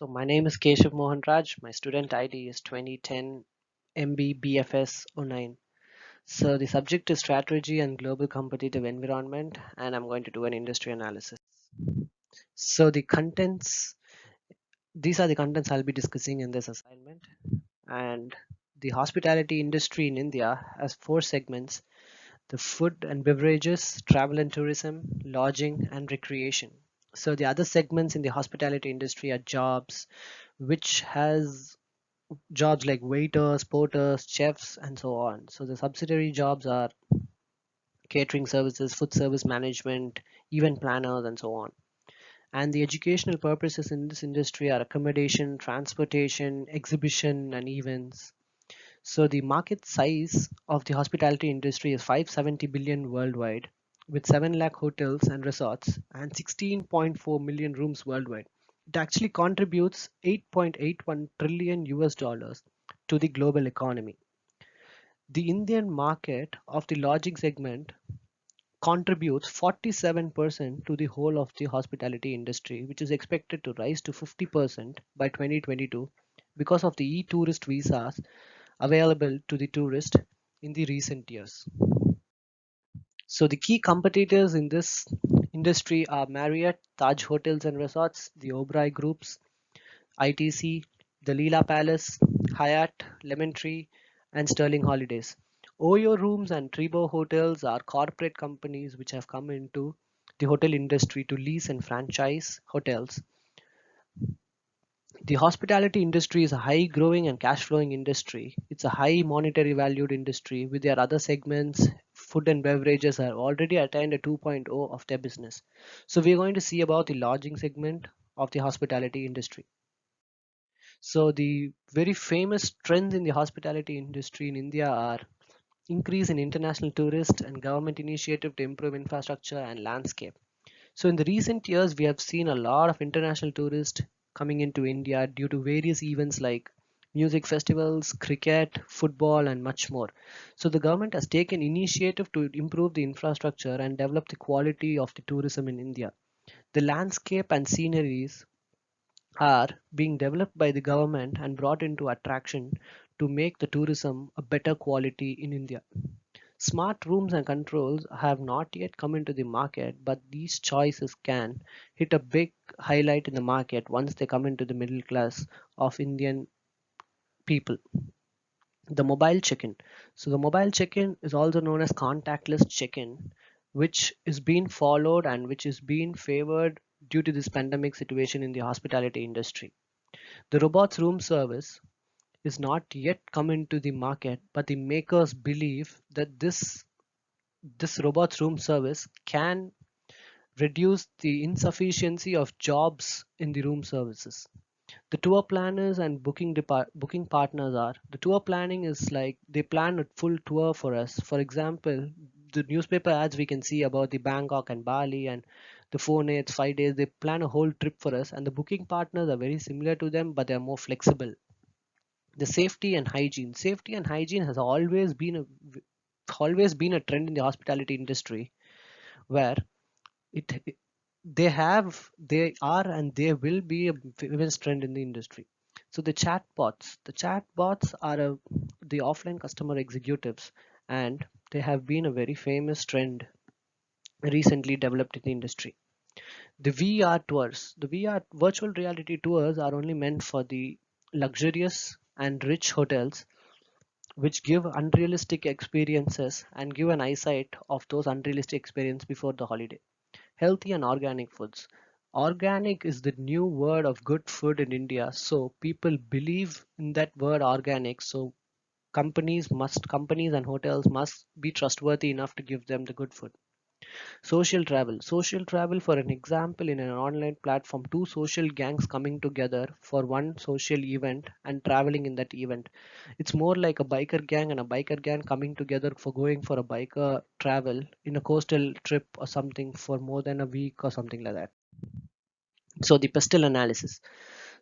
So my name is Keshav Mohan Raj. My student ID is 2010 MB BFS09. So the subject is strategy and global competitive environment, and I'm going to do an industry analysis. So these are the contents I'll be discussing in this assignment. And the hospitality industry in India has four segments: the food and beverages, travel and tourism, lodging, and recreation. So the other segments in the hospitality industry are jobs, which has jobs like waiters, porters, chefs, and so on. So the subsidiary jobs are catering services, food service management, event planners, and so on. And the educational purposes in this industry are accommodation, transportation, exhibition, and events. So the market size of the hospitality industry is 570 billion worldwide, with 7 lakh hotels and resorts and 16.4 million rooms worldwide. It actually contributes 8.81 trillion US dollars to the global economy. The Indian market of the lodging segment contributes 47% to the whole of the hospitality industry, which is expected to rise to 50% by 2022 because of the e-tourist visas available to the tourist in the recent years. So the key competitors in this industry are Marriott, Taj Hotels and Resorts, the Oberoi Groups, ITC, the Leela Palace, Hyatt, Lemon Tree, and Sterling Holidays. Oyo Rooms and Trebo Hotels are corporate companies which have come into the hotel industry to lease and franchise hotels. The hospitality industry is a high growing and cash flowing industry. It's a high monetary valued industry with their other segments. Food and beverages have already attained a 2.0 of their business. So we're going to see about the lodging segment of the hospitality industry. So the very famous trends in the hospitality industry in India are increase in international tourists and government initiative to improve infrastructure and landscape. So in the recent years, we have seen a lot of international tourists coming into India due to various events like music festivals, cricket, football, and much more. So the government has taken initiative to improve the infrastructure and develop the quality of the tourism in India. The landscape and sceneries are being developed by the government and brought into attraction to make the tourism a better quality in India. Smart rooms and controls have not yet come into the market, but these choices can hit a big highlight in the market once they come into the middle class of Indian people. The mobile check-in. So the mobile check-in is also known as contactless check-in, which is being followed and which is being favored due to this pandemic situation in the hospitality industry. The robots room service is not yet come into the market, but the makers believe that this robots room service can reduce the insufficiency of jobs in the room services. The tour planners and booking partners are the tour planning is like they plan a full tour for us. For example, the newspaper ads we can see about the Bangkok and Bali and the 4 nights, 5 days, they plan a whole trip for us, and the booking partners are very similar to them, but they are more flexible. The safety and hygiene has always been a trend in the hospitality industry where it they are and they will be a famous trend in the industry. So the chatbots are the offline customer executives, and they have been a very famous trend recently developed in the industry. The VR tours, the VR virtual reality tours are only meant for the luxurious and rich hotels which give unrealistic experiences and give an eyesight of those unrealistic experiences before the holiday. Healthy and organic foods. Organic is the new word of good food in India. So people believe in that word organic. So companies and hotels must be trustworthy enough to give them the good food. Social travel. Social travel, for an example, in an online platform, two social gangs coming together for one social event and traveling in that event. It's more like a biker gang and a biker gang coming together for going for a biker travel in a coastal trip or something for more than a week or something like that. So the pestle analysis.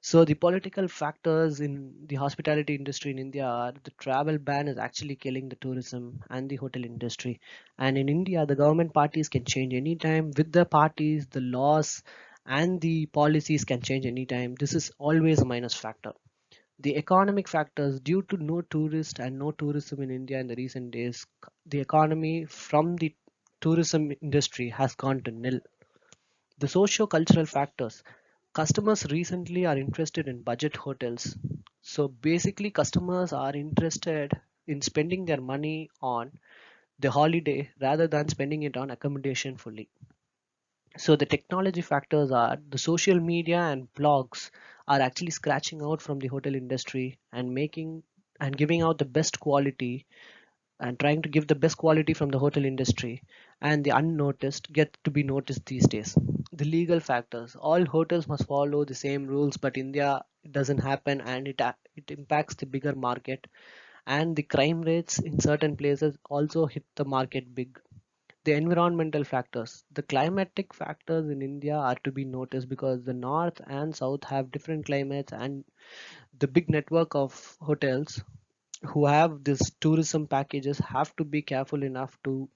So the political factors in the hospitality industry in India are the travel ban is actually killing the tourism and the hotel industry. And in India, the government parties can change anytime. With the parties, the laws and the policies can change anytime. This is always a minus factor. The economic factors, due to no tourist and no tourism in India in the recent days, the economy from the tourism industry has gone to nil. The socio-cultural factors, customers recently are interested in budget hotels. So basically, customers are interested in spending their money on the holiday rather than spending it on accommodation fully. So the technology factors are the social media and blogs are actually scratching out from the hotel industry and making and giving out the best quality and trying to give the best quality from the hotel industry, and the unnoticed get to be noticed these days. The legal factors, all hotels must follow the same rules, but India it doesn't happen, and it impacts the bigger market, and the crime rates in certain places also hit the market big. The environmental factors, the climatic factors in India are to be noticed because the north and south have different climates, and the big network of hotels who have this tourism packages have to be careful enough to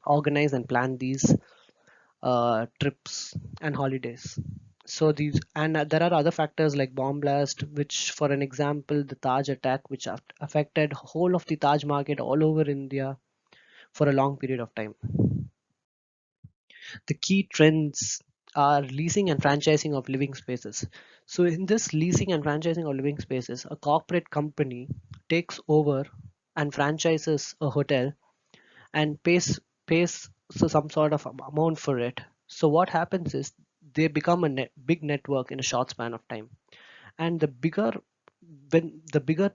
organize and plan these trips and holidays. So these and there are other factors like bomb blast, which for an example the Taj attack, which affected whole of the Taj market all over India for a long period of time. The key trends are leasing and franchising of living spaces. So in this leasing and franchising of living spaces, a corporate company takes over and franchises a hotel and pays so some sort of amount for it. So what happens is they become a big network in a short span of time. And the bigger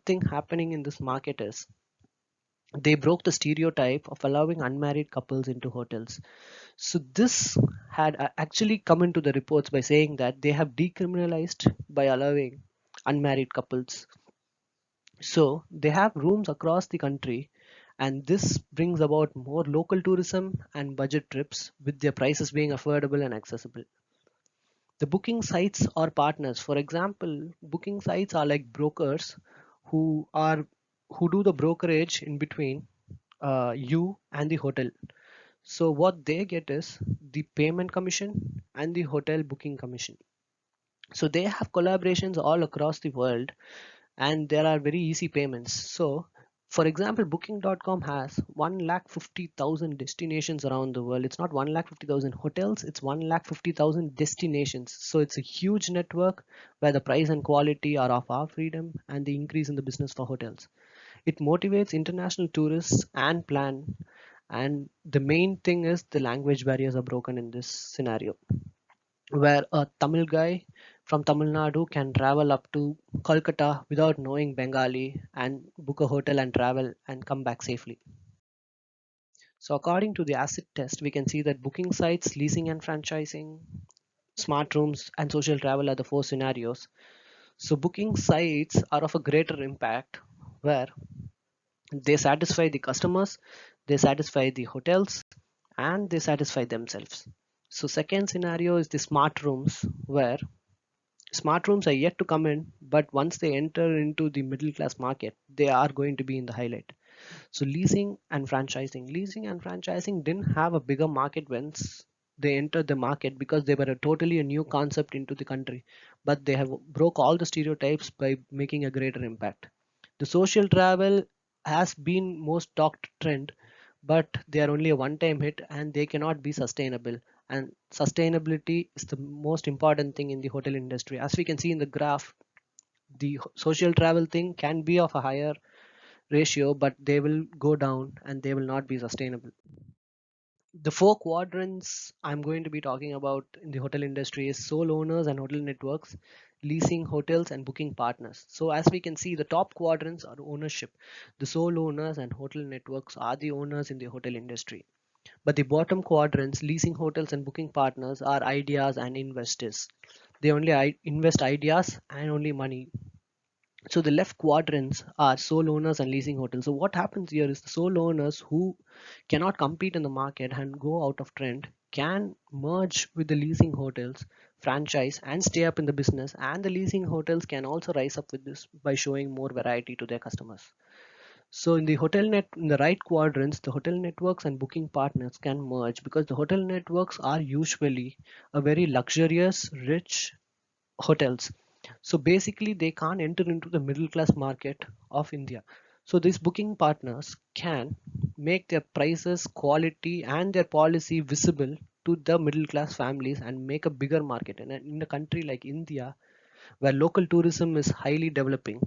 thing happening in this market is they broke the stereotype of allowing unmarried couples into hotels. So this had actually come into the reports by saying that they have decriminalized by allowing unmarried couples. So they have rooms across the country, and this brings about more local tourism and budget trips with their prices being affordable and accessible. The booking sites or partners, for example, booking sites are like brokers who are who do the brokerage in between you and the hotel. So what they get is the payment commission and the hotel booking commission. So they have collaborations all across the world, and there are very easy payments. So for example, booking.com has 1,50,000 destinations around the world. It's not 1,50,000 hotels, it's 1,50,000 destinations. So it's a huge network where the price and quality are of our freedom and the increase in the business for hotels. It motivates international tourists and plan, and the main thing is the language barriers are broken in this scenario, where a Tamil guy from Tamil Nadu can travel up to Kolkata without knowing Bengali and book a hotel and travel and come back safely. So according to the acid test, we can see that booking sites, leasing and franchising, smart rooms and social travel are the four scenarios. So booking sites are of a greater impact where they satisfy the customers, they satisfy the hotels, and they satisfy themselves. So second scenario is the smart rooms, where smart rooms are yet to come in, but once they enter into the middle class market, they are going to be in the highlight. So leasing and franchising didn't have a bigger market once they entered the market because they were a totally a new concept into the country, but they have broke all the stereotypes by making a greater impact. The social travel has been most talked trend, but they are only a one-time hit and they cannot be sustainable. And sustainability is the most important thing in the hotel industry. As we can see in the graph, the social travel thing can be of a higher ratio, but they will go down and they will not be sustainable. The four quadrants I'm going to be talking about in the hotel industry is sole owners and hotel networks, leasing hotels and booking partners. So as we can see, the top quadrants are ownership. The sole owners and hotel networks are the owners in the hotel industry. But the bottom quadrants, leasing hotels and booking partners, are ideas and investors. They only invest ideas and only money. So the left quadrants are sole owners and leasing hotels. So what happens here is the sole owners who cannot compete in the market and go out of trend can merge with the leasing hotels, franchise and stay up in the business, and the leasing hotels can also rise up with this by showing more variety to their customers. So in the right quadrants, the hotel networks and booking partners can merge because the hotel networks are usually a very luxurious, rich hotels. So basically, they can't enter into the middle class market of India. So these booking partners can make their prices, quality, and their policy visible to the middle class families and make a bigger market. And in a country like India, where local tourism is highly developing,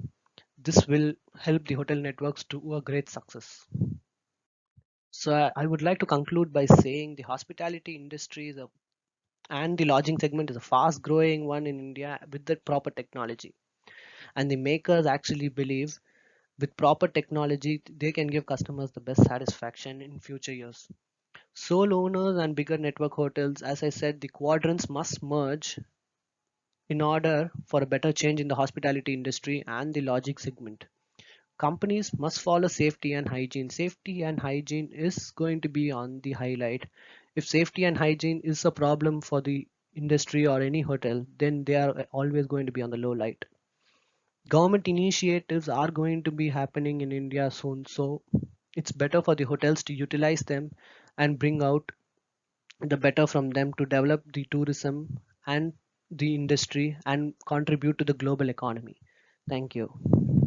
this will help the hotel networks to a great success. So I would like to conclude by saying the hospitality industry and the lodging segment is a fast growing one in India with the proper technology. And the makers actually believe with proper technology, they can give customers the best satisfaction in future years. Sole owners and bigger network hotels, as I said, the quadrants must merge in order for a better change in the hospitality industry and the lodging segment. Companies must follow safety and hygiene. Safety and hygiene is going to be on the highlight. If safety and hygiene is a problem for the industry or any hotel, then they are always going to be on the low light. Government initiatives are going to be happening in India soon, so it's better for the hotels to utilize them and bring out the better from them to develop the tourism and the industry and contribute to the global economy. Thank you.